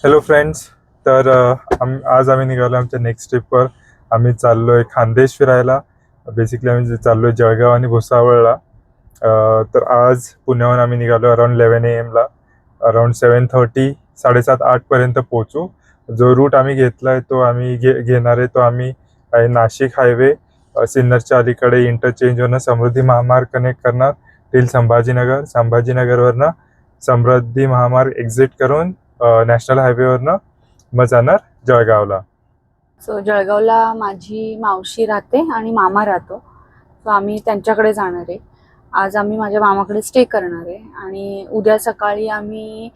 Hello friends. तर आज आम्ही निघालो आमच्या नेक्स्ट ट्रिपवर. आम्ही चाललोय खानदेश फिरायला. बेसिकली आम्ही चाललोय जळगाव आणि भुसावळला. तर आज पुण्याहून आम्ही निघालो अराउंड 11 AM ला. अराउंड 7:30 7:30-8 पोहोचू. जो रूट आम्ही घेतला आहे तो आम्ही घेणार आहे तो आम्ही नाशिक हायवे, सिन्नरच्या अलीकडे इंटरचेंजवरनं समृद्धी महामार्ग कनेक्ट करणार टिल संभाजीनगर. संभाजीनगरवरनं समृद्धी महामार्ग एक्झिट करून नॅशनल हायवेवरनं मग जाणार जळगावला. सो जळगावला माझी मावशी राहते आणि मामा राहतो. सो आम्ही त्यांच्याकडे जाणार आहे. आज आम्ही माझ्या मामाकडे स्टे करणार आहे आणि उद्या सकाळी आम्ही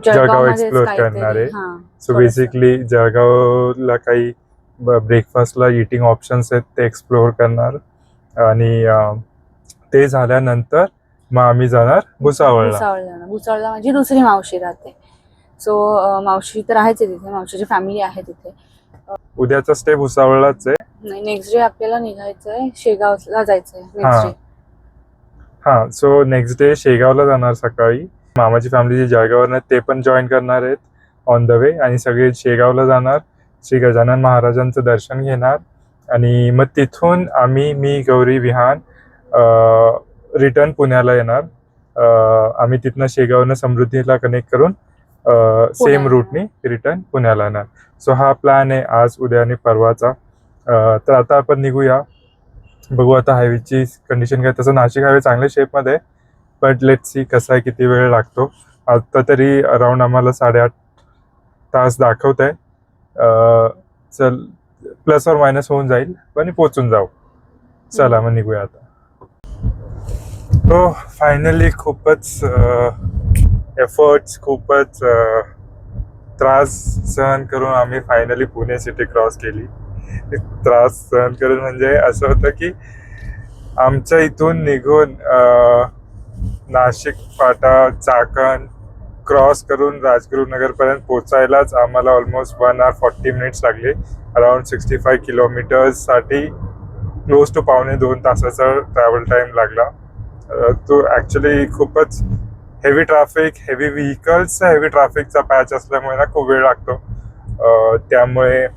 जळगाव एक्सप्लोर करणार आहे. सो बेसिकली जळगावला काही ब्रेकफास्टला इटिंग ऑप्शन्स आहेत ते एक्सप्लोर करणार आणि ते झाल्यानंतर मग आम्ही जाणार भुसावळला. भुसावळला माझी दुसरी मावशी राहते. सो मावशी तर आहेच आहे तिथे, मावशीची फॅमिली आहे तिथे. उद्याचा स्टे भुसावळलाच आहे. नाही, नेक्स्ट डे आपल्याला निघायचं आहे, शेगावला जायचं आहे. हा सो नेक्स्ट डे शेगावला जाणार सकाळी. मामाची फॅमिली जे जळगाववर ते पण जॉईन करणार आहेत ऑन द वे. आणि सगळे शेगावला जाणार, श्री गजानन महाराजांचं दर्शन घेणार आणि मग तिथून मी गौरी विहान रिटर्न पुण्याला येणार. आम्ही तिथनं शेगावनं समृद्धीला कनेक्ट करून सेम रूटनी रिटर्न पुण्याला येणार. सो हा प्लॅन आहे आज, उद्या आणि परवाचा. तर आता आपण निघूया. बघू आता हायवेची कंडिशन काय. तसं नाशिक हायवे चांगल्या शेपमध्ये आहे, बट लेट्स सी कसा आहे, किती वेळ लागतो. आता तरी अराउंड आम्हाला 8.5 तास दाखवत आहे. चल प्लस और मायनस होऊन जाईल पण पोचून जाऊ. चला मग निघूया आता. तो फायनली खूपच एफर्ट्स, खूपच त्रास सहन करून आम्ही फायनली पुणे सिटी क्रॉस केली. त्रास सहन करून म्हणजे असं होतं की आमच्या इथून निघून नाशिक फाटा, चाकण क्रॉस करून राजगुरुनगरपर्यंत पोचायलाच आम्हाला ऑलमोस्ट 1 hour 40 minutes लागले. अराउंड 65 किलोमीटर्ससाठी क्लोज टू 1.25 तासाचा ट्रॅव्हल टाईम लागला. तो ॲक्च्युली खूपच heavy traffic, heavy vehicles, heavy ट्रॅफिकचा पॅच असल्यामुळे ना खूप वेळ लागतो. त्यामुळे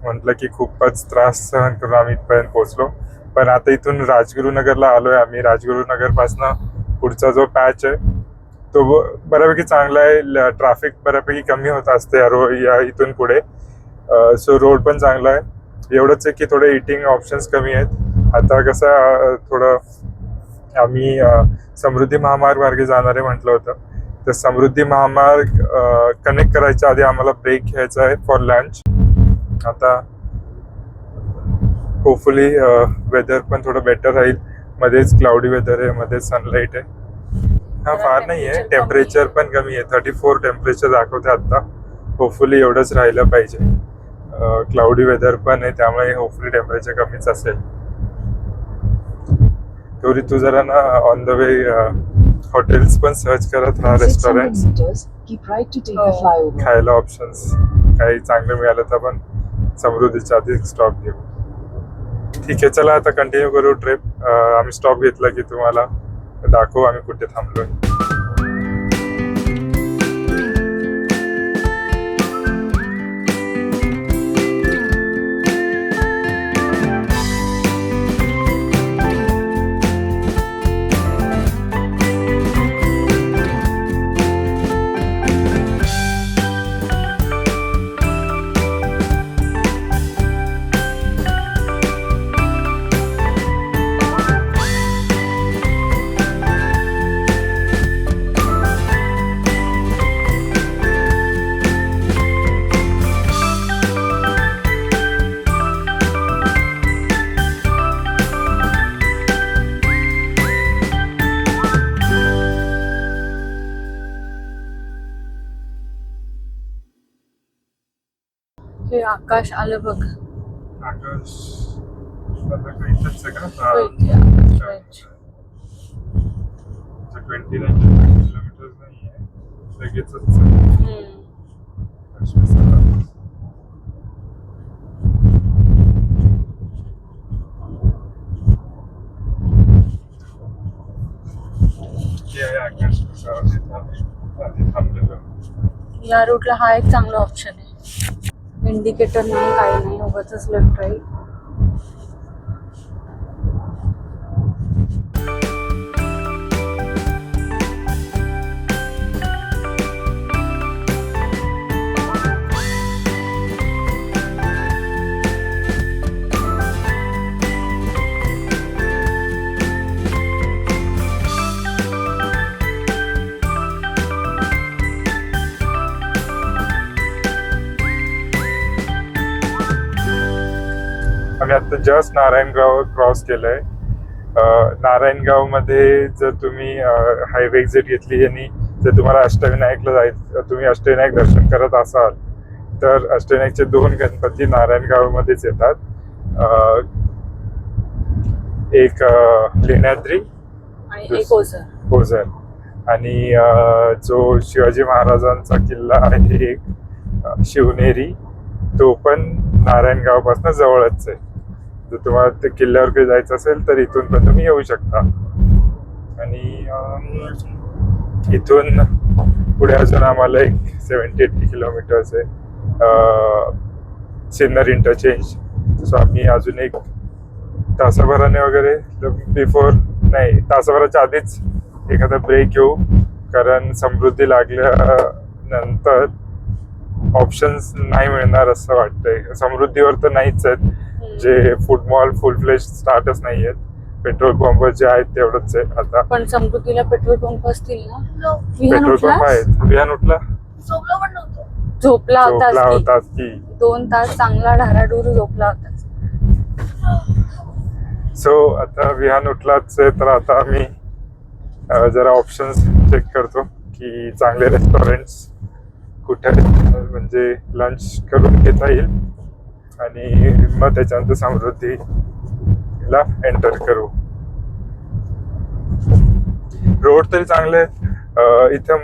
म्हटलं की खूपच त्रास सहन करून आम्ही इथपर्यंत पोहोचलो. पण आता इथून राजगुरुनगरला आलोय आम्ही. राजगुरुनगरपासनं पुढचा जो पॅच आहे तो बऱ्यापैकी चांगला आहे. ट्रॅफिक बऱ्यापैकी कमी होत असते या इथून पुढे. सो रोड पण चांगला आहे. एवढंच आहे की थोडे इटिंग ऑप्शन्स कमी आहेत. आता कसं थोडं आम्ही समृद्धी महामार्ग मार्गे जाणारे म्हटलं होतं, तर समृद्धी महामार्ग कनेक्ट करायच्या आधी आम्हाला ब्रेक घ्यायचा आहे फॉर लंच. आता होपफुली वेदर पण थोडं बेटर राहील. मध्येच क्लाउडी वेदर आहे, मध्येच सनलाईट आहे. हा फार नाही आहे, टेम्परेचर पण कमी आहे. 34 टेम्परेचर दाखवते आता. होपफुली एवढंच राहिलं पाहिजे. क्लाउडी वेदर पण आहे त्यामुळे होपफुली टेम्परेचर कमीच असेल. गौरी तू जरा ना ऑन द वे हॉटेल्स पण सर्च करत राहा, रेस्टॉरंट खायला ऑप्शन्स काही चांगलं मिळालं तर आपण समृद्धीच्या आधी स्टॉप घेऊ. ठीक आहे, चला आता कंटिन्यू करू ट्रिप. आम्ही स्टॉप घेतला की तुम्हाला दाखवू आम्ही कुठे थांबलोय. हे आकाश आलं बघ. आकाश इथंच आहे का? 29 किलोमीटर्स नाही आहे, लगेचच. हे आहे आकाश. थांबलेलो. या रूटला हा एक चांगला ऑप्शन आहे. इंडिकेटर नाही, काही नाही, उगाचच लेफ्ट राईट. आम्ही आता जस्ट नारायणगाव क्रॉस केलंय. नारायणगाव मध्ये जर तुम्ही हायवे एक्झिट घेतली आणि जर तुम्हाला अष्टविनायकला जायचं, तुम्ही अष्टविनायक दर्शन करत असाल तर अष्टविनायकचे 2 गणपती नारायणगाव मध्येच येतात. एक लेण्याद्री आणि एक ओझर. ओझर आणि जो शिवाजी महाराजांचा किल्ला आहे एक शिवनेरी, तो पण नारायणगाव पासून जवळच आहे. जर तुम्हाला ते किल्ल्यावर काही जायचं असेल तर इथून पण तुम्ही येऊ शकता. आणि इथून पुढे अजून आम्हाला एक 70-80 किलोमीटर्स आहे सिन्नर इंटरचेंज. सो आम्ही अजून एक तासाभराने वगैरे तासाभराच्या आधीच एखादा ब्रेक घेऊ, कारण समृद्धी लागल्यानंतर ऑप्शन्स नाही मिळणार असं वाटतंय. समृद्धीवर तर नाहीच आहेत, जे फूड मॉल फुल फ्लेज स्टार्टच नाही आहेत. पेट्रोल पंप जे आहेत तेवढंच आहे आता. पण समृद्धीला पेट्रोल पंप असतील ना? पेट्रोल पंप आहेत. विहान उठला, झोपला होतास की 2 तास चांगला ढाराडूर झोपला होता. सो आता विहान उठलाच आहे, तर आता आम्ही जरा ऑप्शन्स चेक करतो की चांगले रेस्टॉरंट्स कुठे आहेत, म्हणजे लंच करून घेता येईल आणि मग त्याच्यानंतर समृद्धीला एंटर करू. रोड तरी चांगले आहेत. इथं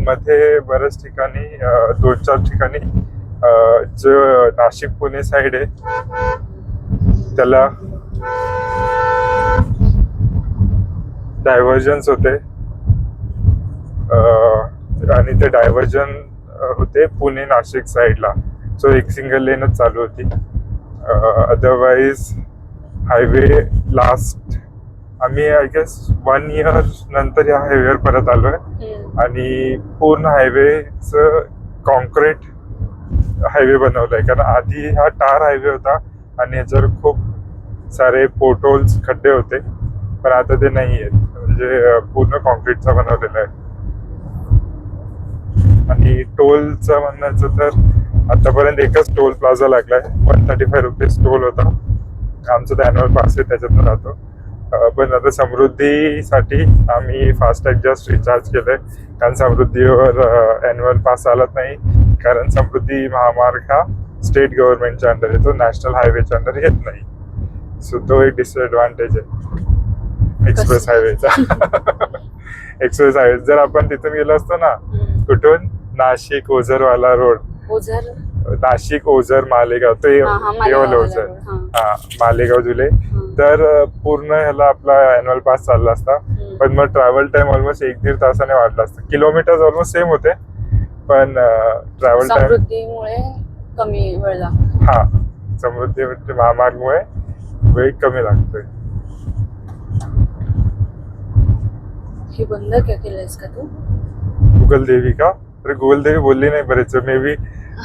मध्ये बऱ्याच ठिकाणी 2-4 ठिकाणी जो नाशिक पुणे साईड आहे त्याला डायव्हर्जन्स होते आणि ते डायव्हर्जन होते पुणे नाशिक साईडला. सो एक सिंगल लेनच चालू होती. अदरवाईज हायवे लास्ट आम्ही आय गेस 1 इयर नंतर या हायवेवर परत आलोय आणि पूर्ण हायवेचं कॉन्क्रीट हायवे बनवलाय. कारण आधी हा टार हायवे होता आणि ह्याच्यावर खूप सारे पोटहोल्स, खड्डे होते, पण आता ते नाही आहेत, म्हणजे पूर्ण कॉन्क्रीटचा बनवलेला आहे. आणि टोलचं म्हणायचं तर आतापर्यंत एकच टोल प्लाझा लागलाय. 135 रुपीज टोल होता. आमचं तर ॲन्युअल पास आहे, त्याच्यातून राहतो. पण आता समृद्धीसाठी आम्ही फास्टॅग जस्ट रिचार्ज केलंय, कारण समृद्धीवर ॲन्युअल पास चालत नाही, कारण समृद्धी महामार्ग हा स्टेट गव्हर्नमेंटच्या अंडर येतो, नॅशनल हायवेच्या अंडर येत नाही. सो तो एक डिसएडव्हान्टेज आहे एक्सप्रेस हायवेचा. एक्सप्रेस हायवे जर आपण तिथून गेलो असतो ना, कुठून नाशिक ओझरवाला रोड, नाशिक ओझर मालेगाव, ते ओझर, हा मालेगाव जुले, तर पूर्ण ह्याला आपला ॲन्युअल पास चालला असता. पण मग ट्रॅव्हल टाइम ऑलमोस्ट 1-1.5 तासाने वाढला असता. किलोमीटर्स ऑलमोस्ट सेम होते, पण ट्रॅव्हल टाइम समृद्धीमुळे कमी वेळ लागतो. हा, समृद्धी महामार्गमुळे वेळ कमी लागतोय. हे बंद का केलंयस का तू? गुगल देवी का? अरे गुगल देवी बोलली नाही बरेच. मे बी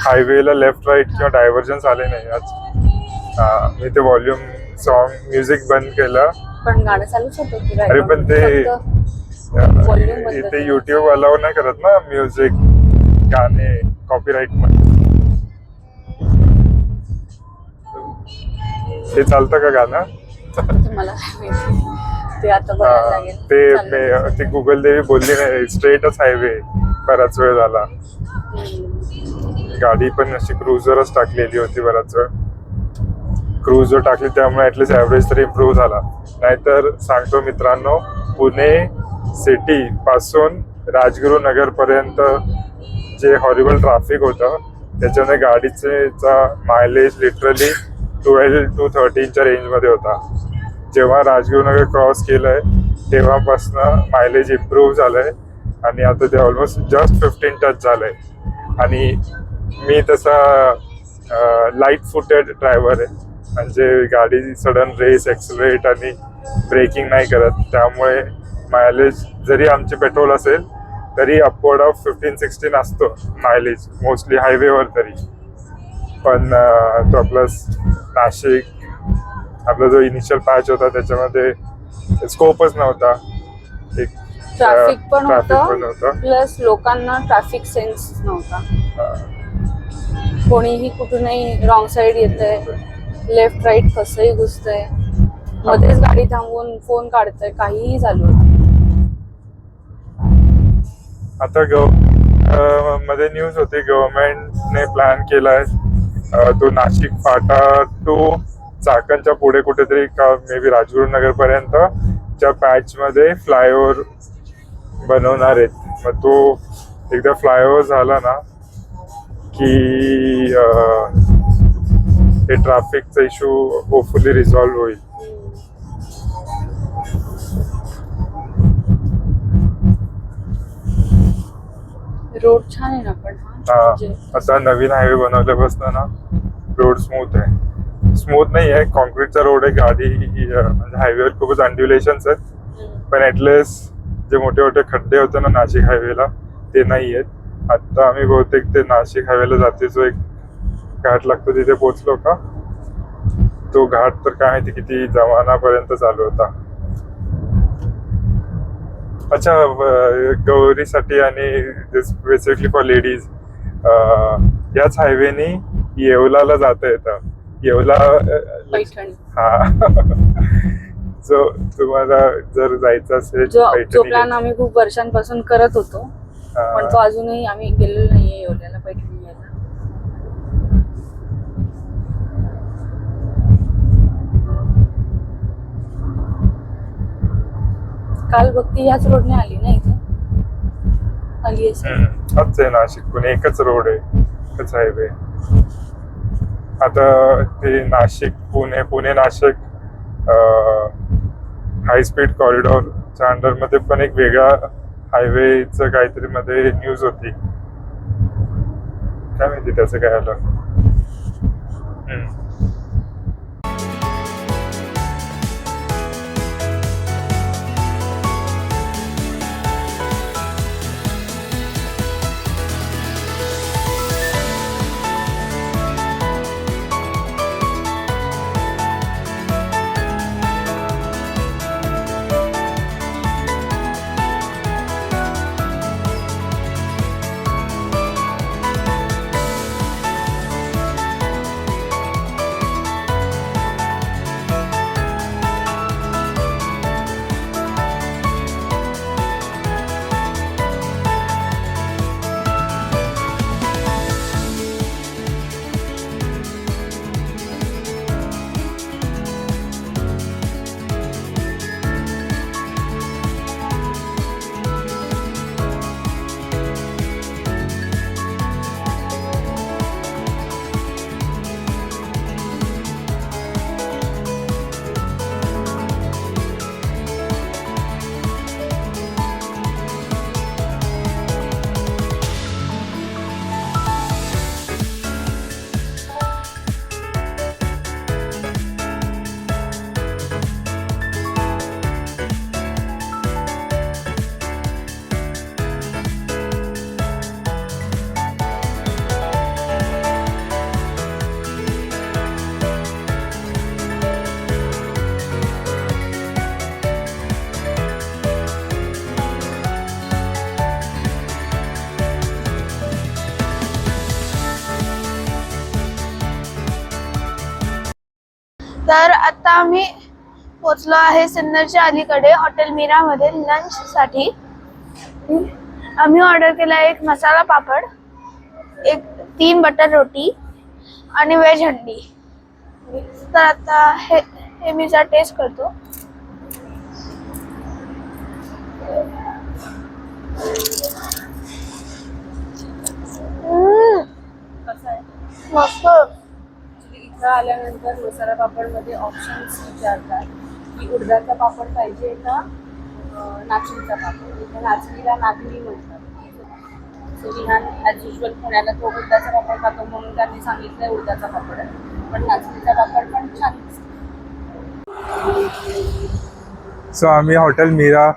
हायवेला लेफ्ट राईट किंवा डायव्हर्जन्स आले नाही आज. मी ते व्हॉल्यूम सॉन्ग म्युझिक बंद केलं, पण गाणं चालूच होतं की? अरे पण ते इथे युट्यूब अलाउ नाही करत ना म्युझिक, गाणे कॉपीराईट मध्ये. ते चालतं का गाणं? मला ते आता बघायला लागेल. ते गुगल देवी बोलली नाही, स्ट्रेटच हायवे. बराच वेळ झाला, गाडी पण अशी क्रुझरच टाकलेली होती. बराच वेळ क्रुझर टाकली, त्यामुळे ऍटलीस्ट ऍव्हरेज तरी इम्प्रूव्ह झाला. नाहीतर सांगतो मित्रांनो, पुणे सिटी पासून राजगुरुनगर पर्यंत जे हॉरिबल ट्रॅफिक होतं, त्याच्याने गाडीचा मायलेज लिटरली 12 to 13च्या रेंजमध्ये होता. जेव्हा राजगुरुनगर क्रॉस केलंय तेव्हापासून मायलेज इम्प्रूव्ह झालंय आणि आता ते ऑलमोस्ट जस्ट 15 टच झालंय. आणि मी तसा लाईट फुटेड ड्रायव्हर आहे, म्हणजे गाडी सडन रेस एक्सलरेट आणि ब्रेकिंग नाही करत, त्यामुळे मायलेज जरी आमचे पेट्रोल असेल तरी अपवर्ड ऑफ 15-16 असतो मायलेज मोस्टली हायवेवर तरी. पण तो प्लस नाशिक आपला जो इनिशियल पॅच होता त्याच्यामध्ये स्कोपच नव्हता. एक ट्रॅफिक पण होतं होतं, प्लस लोकांना ट्रॅफिक सेन्स नव्हता. कोणीही कुठूनही रॉंग साईड येतंय, लेफ्ट राईट कसंही घुसतंय, मध्येच गाडी थांबवून फोन काढतंय, काहीही चालू होतं. आता मध्ये न्यूज होती, गव्हर्नमेंटने प्लॅन केलाय तो नाशिक फाटा टू चाकणच्या पुढे कुठेतरी मे बी राजगुरुनगर पर्यंत च्या पॅच मध्ये फ्लायओव्हर बनवणार आहेत. मग तो एकदा फ्लायओव्हर झाला ना की हे ट्रॅफिकचा इश्यू होपफुली रिझॉल्व्ह होईल. रोड छान आहे ना पण आता नवीन हायवे बनवल्यापासून ना रोड स्मूथ आहे. स्मूथ नाही आहे, कॉन्क्रीटचा रोड आहे. गाडी म्हणजे हायवेवर खूपच अँड्युलेशन्स आहेत, पण ऍटलिस्ट जे मोठे मोठे खड्डे होते ना नाशिक हायवेला ते नाही आहेत. आता आम्ही बहुतेक ते नाशिक हायवेला जाते जो एक घाट लागतो तिथे पोहोचलो का. तो घाट तर काय माहिती किती जमानापर्यंत चालू होता. अच्छा, गौरीसाठी आणि स्पेसिफिकली फॉर लेडीज याच हायवेनी येवलाला जाता येतं. येवला हा जो तुम्हाला जर जायचं असेल, जो प्लॅन आम्ही खूप वर्षांपासून करत होतो, पण तो अजूनही आम्ही गेलेलो नाहीये येवल्याला पैठणी घ्यायला. काल भक्ती ह्याच रोडने आली ना इथे आली असेल. हाच आहे नाशिक एकच रोड आहे, एकच हायवे. आता ते नाशिक पुणे नाशिक हाय स्पीड कॉरिडॉरच्या अंडर मध्ये पण एक वेगळा हायवेचं काहीतरी मध्ये न्यूज होती. काय माहिती त्याचं काय आलं. तर आता आम्ही पोचलो आहे सिन्नरच्या अलीकडे हॉटेल मीरा मध्ये लंच साठी. आम्ही ऑर्डर केला एक मसाला पापड, एक 3 बटर रोटी आणि व्हेज हंडी. तर आता हे मी जरा टेस्ट करतो. मस्त. इथं आल्यानंतर मसाला पापड मध्ये ऑप्शन्स विचारतात की उडदाचा पापड पाहिजे का नाचणीचा पापड. इथे नाचणीला नागली म्हणतात. सो विहान ॲज युजल पुण्याला तो उडदाचा पापड खातो म्हणून त्यांनी सांगितलं उडदाचा पापड आहे, पण नाचणीचा पापड पण छान दिसतो. सो आम्ही hotel Meera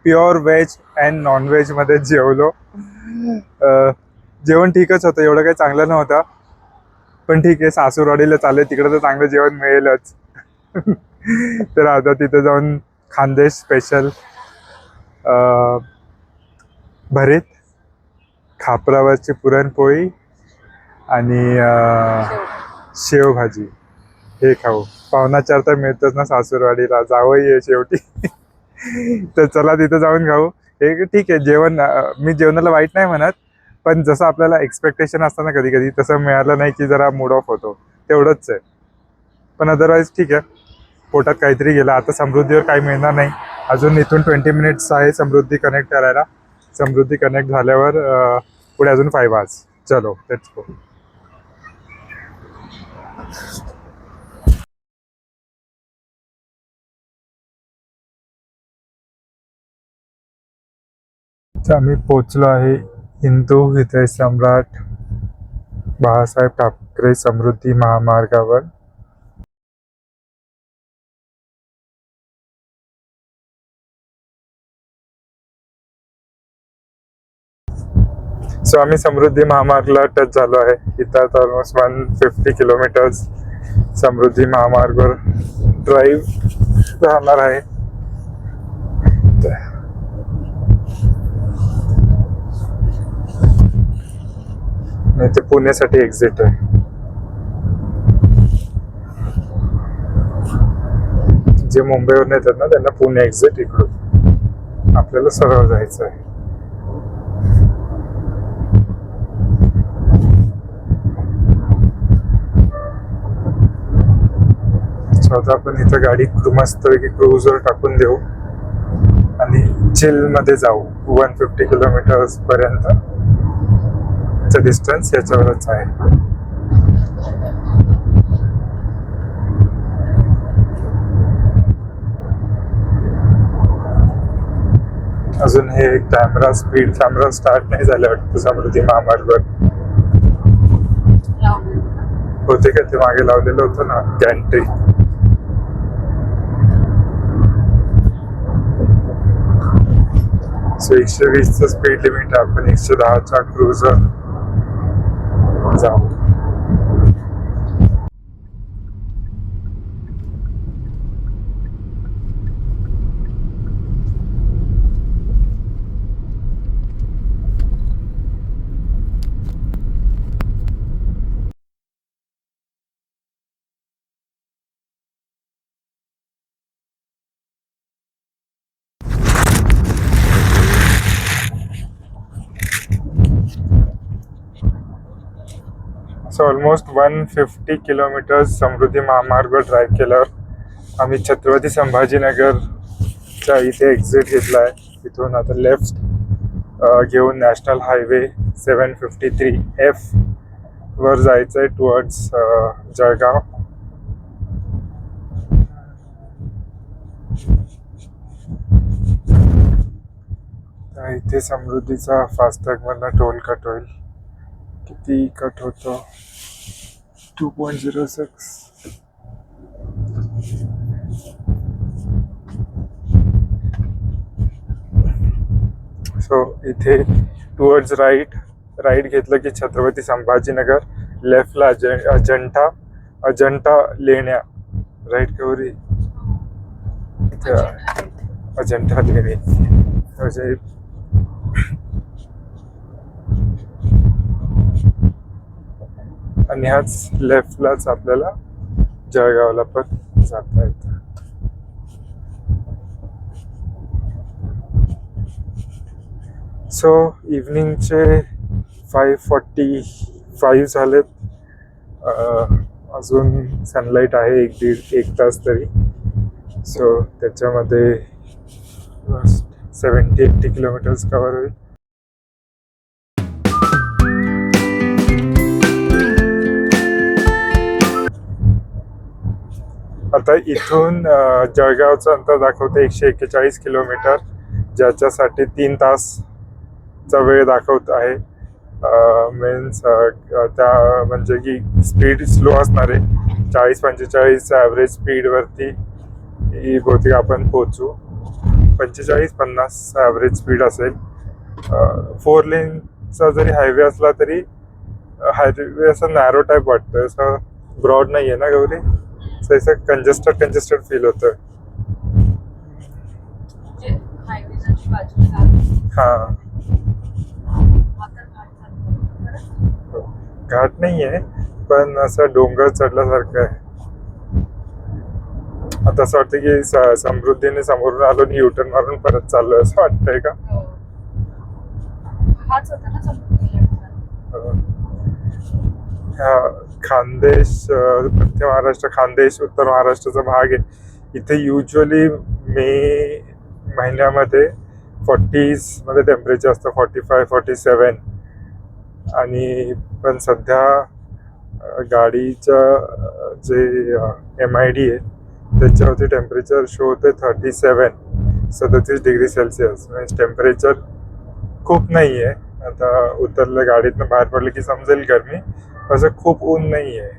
pure veg and non व्हेजमध्ये जेवलो. जेवण ठीकच होतं, एवढं काही चांगलं नव्हतं, पण ठीक आहे, सासूरवाडीला चालले तिकडे तर चांगलं जेवण मिळेलच. तर आता तिथे जाऊन खानदेश स्पेशल भरीत, खापरावरची पुरणपोळी आणि शेवभाजी हे खाऊ. 4:45 तर मिळतच ना सासूरवाडीला, जावंही आहे शेवटी. तर चला तिथं जाऊन खाऊ. हे ठीक आहे जेवण, मी जेवणाला वाईट नाही म्हणत, पण जसं आपल्याला एक्सपेक्टेशन असतं ना कधी कधी, तसं मिळालं नाही की जरा मूड ऑफ होतो, तेवढंच आहे. पण अदरवाईज ठीक आहे, पोटात काहीतरी गेलं. आता समृद्धीवर काही मिळणार नाही अजून, इथून 20 मिनिट्स आहे समृद्धी कनेक्ट करायला. समृद्धी कनेक्ट झाल्यावर पुढे अजून 5 hours. चलो लेट्स गो. आम्ही पोचलो आहे हिंदू हृदय सम्राट बाळासाहेब ठाकरे समृद्धी महामार्गावर. सो आम्ही समृद्धी महामार्गला टच झालो आहे. इथं ऑलमोस्ट 150 किलोमीटर्स समृद्धी महामार्गवर ड्राईव्ह राहणार आहे. नाही ते पुण्यासाठी एक्झिट आहे. जे मुंबईवरून येतात ना त्यांना पुणे एक्झिट इकडून, आपल्याला सरळ जायचं आहे. आता आपण इथं गाडी मस्तपैकी क्रूजवर टाकून देऊ आणि चिल मध्ये जाऊ. 150 किलोमीटर्स पर्यंत डिस्टन्स याच्यावरच आहे. अजून हे कॅमेरा स्पीड कॅमेरा स्टार्ट नाही झालं वाटतं समृद्धी महामार्गवर. होते का ते मागे लावलेलं होतं ना गॅन्ट्री. सो 120चं स्पीड लिमिट, आपण 110च्या क्रूझर जाऊ. सो ऑलमोस्ट 150 किलोमीटर्स समृद्धी महामार्गवर ड्राईव्ह केल्यावर आम्ही छत्रपती संभाजीनगरच्या इथे एक्झिट घेतला आहे. तिथून आता लेफ्ट घेऊन नॅशनल हायवे 753F वर जायचं आहे टुवर्ड्स जळगाव. इथे समृद्धीचा फास्टॅग मधला टोल कट होईल. किती कट होतो? 2.06. सो इथे टुवर्ड्स राईट घेतलं की छत्रपती संभाजीनगर, लेफ्टला अजंठा लेण्या, राईट कवरी अजंठा लेणी म्हणजे आणि ह्याच लेफ्टलाच आपल्याला जळगावला पण जाता येतं. सो इव्हनिंगचे 5:45 झालेत. अजून सनलाईट आहे 1 तास तरी. सो त्याच्यामध्ये 70-80 किलोमीटर्स कव्हर होईल. आता इथून जळगावचं अंतर दाखवतं 141 किलोमीटर, ज्याच्यासाठी 3 तासचा वेळ दाखवत आहे. मीन्स त्या म्हणजे की स्पीड स्लो असणार आहे. 40-45 ॲव्हरेज स्पीडवरती बहुतेक आपण पोचू. 45-50 ॲव्हरेज स्पीड असेल. 4 लेनचा जरी हायवे असला तरी हायवे असा नॅरो टाईप वाटतं, असं ब्रॉड नाही आहे ना गौरी, असं कंजेस्टेड फील होतं. हा, घाट नाही आहे पण असं डोंगर चढल्यासारखं आहे. आता असं वाटतं की समृद्धीने समोरून आलो आणि युटर्न मारून परत चाललोय असं वाटतंय का? हाच होता ना समृद्धी. हा खानदेश, मध्य महाराष्ट्र, खानदेश उत्तर महाराष्ट्राचा भाग आहे. इथे युजली मे महिन्यामध्ये 40s मध्ये टेम्परेचर असतं, 45-47. आणि पण सध्या गाडीचं जे MID आहे त्याच्यावरती टेम्परेचर शो होते 37 डिग्री सेल्सिअस. म्हणजे टेम्परेचर खूप नाही आहे. आता उतरलं गाडीतनं बाहेर पडलं की समजेल गरमी, असं खूप ऊन नाही आहे.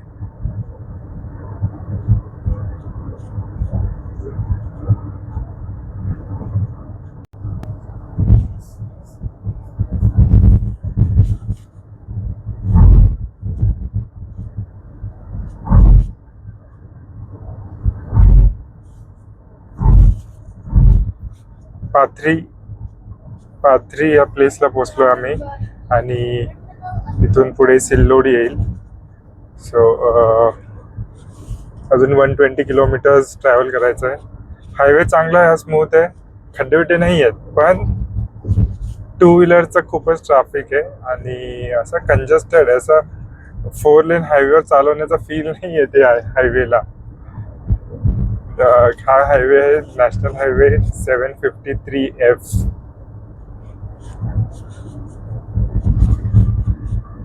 पाथरी या प्लेसला पोचलो आम्ही आणि इथून पुढे सिल्लोड येईल. सो अजून 120 किलोमीटर्स ट्रॅव्हल करायचं आहे. हायवे चांगला आहे, स्मूथ आहे, खड्डे नाही आहेत, पण 2 व्हीलरचं खूपच ट्रॅफिक आहे आणि असं कंजेस्टेड आहे. असं 4 लेन हायवेवर चालवण्याचा फील नाही येते हायवेला. हा हायवे आहे नॅशनल हायवे 753F.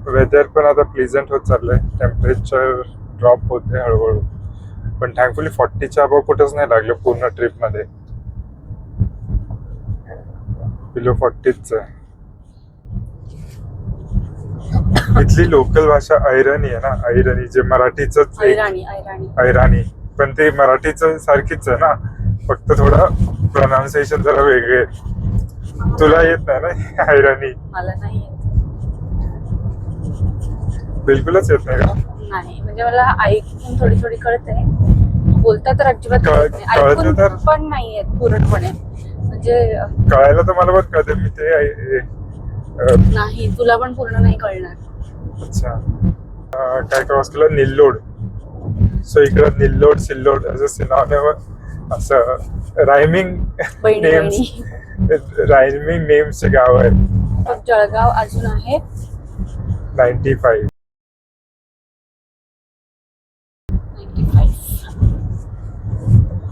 वेदर पण आता प्लेझंट होत चाललंय, टेम्परेचर ड्रॉप होते हळूहळू, पण थँकफुली 40च्या अबाव कुठंच नाही लागलं पूर्ण ट्रिप मध्ये. बिलो 40च आहे. इथली लोकल भाषा ऐरणी आहे ना, ऐरणी जे मराठीच ऐराणी, पण ते मराठीच सारखीच आहे ना, फक्त थोडं प्रोनाऊन्सिएशन जरा वेगळे. तुला येत नाही ना ऐराणी? मला नाही येत, बिलकुलच येत नाही का? नाही, म्हणजे मला ऐकून थोडी थोडी कळते, बोलता तर अजिबात कळते ऐकून तर? पण नाही येत पूर्णपणे. म्हणजे कळायला तर मला पण कळते, मी ते नाही, तुला पण पूर्ण नाही कळणार. अच्छा. काय क्रॉस केलं? निल्लोड. सो इकडं निल्लोड सिल्लोड असं सिनॉनिम, असं रायमिंग नेम्सचे गाव आहे. जळगाव अजून आहे 95.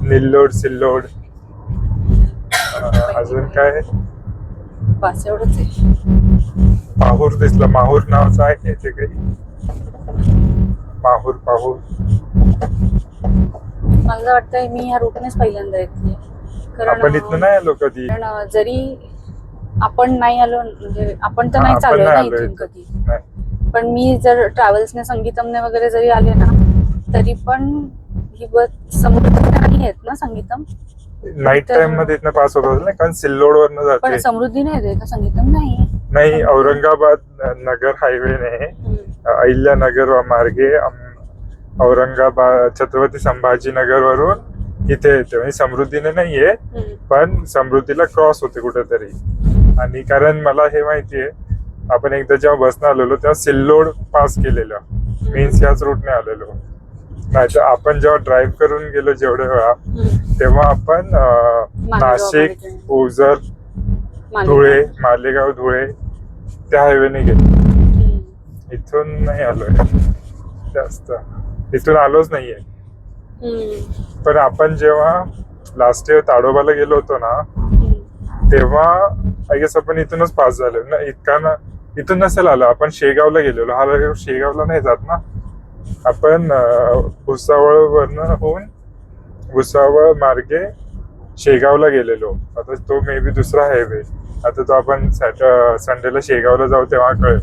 निल्लोड सिल्लोड. अजून काय? बस एवढंच आहे. माहूर दिसलं, माहूर नावाचं आहे इथे काही? पाहूर. मला वाटतंय मी ह्या रूटनेच पहिल्यांदा येते, आपण इथनं नाही आलो कधी. कारण जरी आपण नाही आलो, म्हणजे आपण तर नाही चालू ना इथून कधी, पण मी जर ट्रॅव्हल्सने संगीतमने वगैरे जरी आले ना, तरी पण ही बस समृद्धी नाही आहेत ना संगीतम. नाईट टाइम मध्ये इथनं पास होत असेल ना, कारण सिल्लोड वरनं पण जाते. समृद्धी नाही येते का? संगीतम नाही, औरंगाबाद नगर हायवे ने अहिल्यानगर मार्गे औरंगाबाद छत्रपती संभाजीनगर वरून इथे येते. म्हणजे समृद्धीने नाहीये, पण समृद्धीला क्रॉस होते कुठेतरी. आणि कारण मला हे माहितीये, आपण एकदा जेव्हा बसनं आलेलो तेव्हा सिल्लोड पास केलेलं, मीन्स याच रूटने आलेलो. नाहीतर आपण जेव्हा ड्राईव्ह करून गेलो जेवढ्या वेळा, तेव्हा आपण नाशिक, ओझर, धुळे, मालेगाव, धुळे त्या हायवेने गेलो. इथून नाही आलोय जास्त, इथून आलोच नाहीये. पण आपण जेव्हा लास्ट इयर ताडोबाला गेलो होतो ना, तेव्हा आय गेस आपण इथूनच पास झालो ना. इथून नसेल आलो, आपण शेगावला गेलेलो. हा शेगावला नाही जात ना आपण, भुसावळ वरनं होऊन भुसावळ मार्गे शेगावला गेलेलो. आता तो मे बी दुसरा हायवे. आता तो आपण संडेला शेगावला जाऊ तेव्हा कळेल,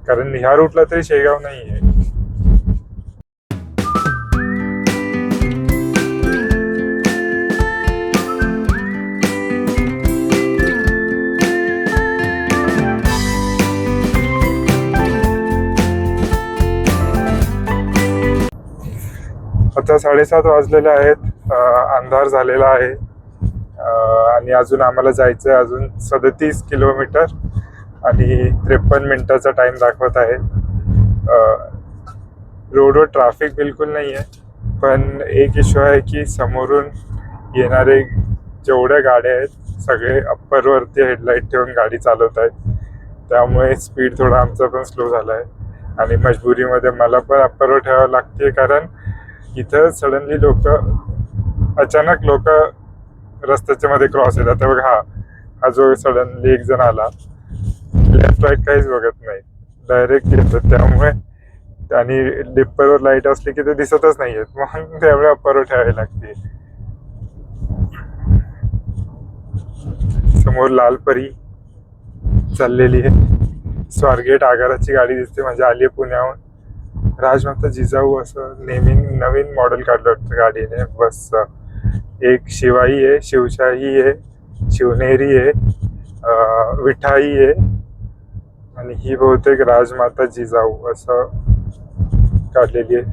कारण ह्या रूटला तरी शेगाव नाही आहे. आता 7:30 वाजलेले आहेत. अंधार झालेला आहे आणि अजून आम्हाला जायचं आहे अजून 37 किलोमीटर आणि 53 मिनिटाचा टाइम दाखवत आहे. रोडवर ट्रॅफिक बिलकुल नाही आहे, पण एक इश्यू आहे की समोरून येणारे जेवढ्या गाड्या आहेत सगळे अप्परवरती हेडलाईट ठेवून गाडी चालवत आहेत. त्यामुळे स्पीड थोडा आमचा पण स्लो झाला आहे आणि मजबुरीमध्ये मला पण अप्परवर ठेवावं लागते, कारण इथं सडनली अचानक लोक रस्त्याच्या मध्ये क्रॉस येतात. तर बघा हा जो सडनली एक जण आला, लेफ्ट राईट काहीच बघत नाही, डायरेक्ट येतात. त्यामुळे आणि डिप्परवर लाईट असली की ते दिसतच नाही आहेत, मग त्यामुळे अप्परवर ठेवावी लागते. समोर लालपरी चाललेली आहे. स्वारगेट आगाराची गाडी दिसते, म्हणजे आली आहे पुण्याहून. राजमाता जिजाऊ असं नवीन मॉडेल काढलं वाटतं गाडीने बसचं. एक शिवाई आहे, शिवशाही आहे, शिवनेरी आहे, विठाई आहे आणि ही बहुतेक राजमाता जिजाऊ असं काढलेली आहे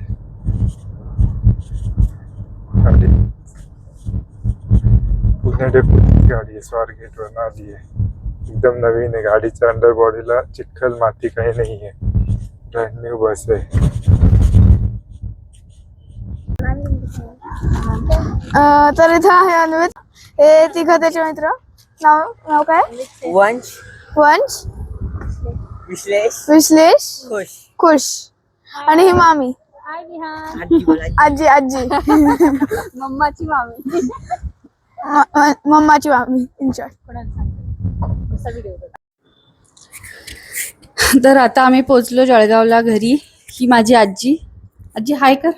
गाडी. पुणे डेपोची गाडी आहे, स्वारगेटवरून आली आहे. एकदम नवीन आहे. गाडीच्या अंडरबॉडीला चिखल माती काही नाही आहे. ब्रँड न्यू बस आहे. तर इथं आहे अन्वित, हे तिघ त्याचे मित्र. नाव काय? वंश, विश्लेष, खुश आणि ही मामी, आजी मम्माची मामी. मम्माची मामी. एन्जॉय. तर आता आम्ही पोहोचलो जळगावला घरी. ही माझी आजी. आजी हाय कर.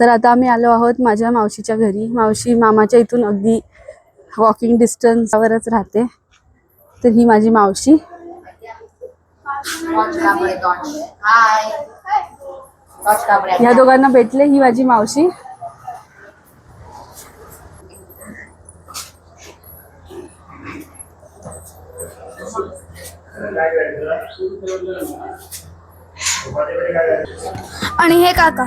तर आता आम्ही आलो आहोत माझ्या मावशीच्या घरी. मावशी मामाच्या इथून अगदी वॉकिंग डिस्टन्सवरच राहते. तर ही माझी मावशी. या दोघांना भेटले. ही माझी मावशी. आणि हे काका.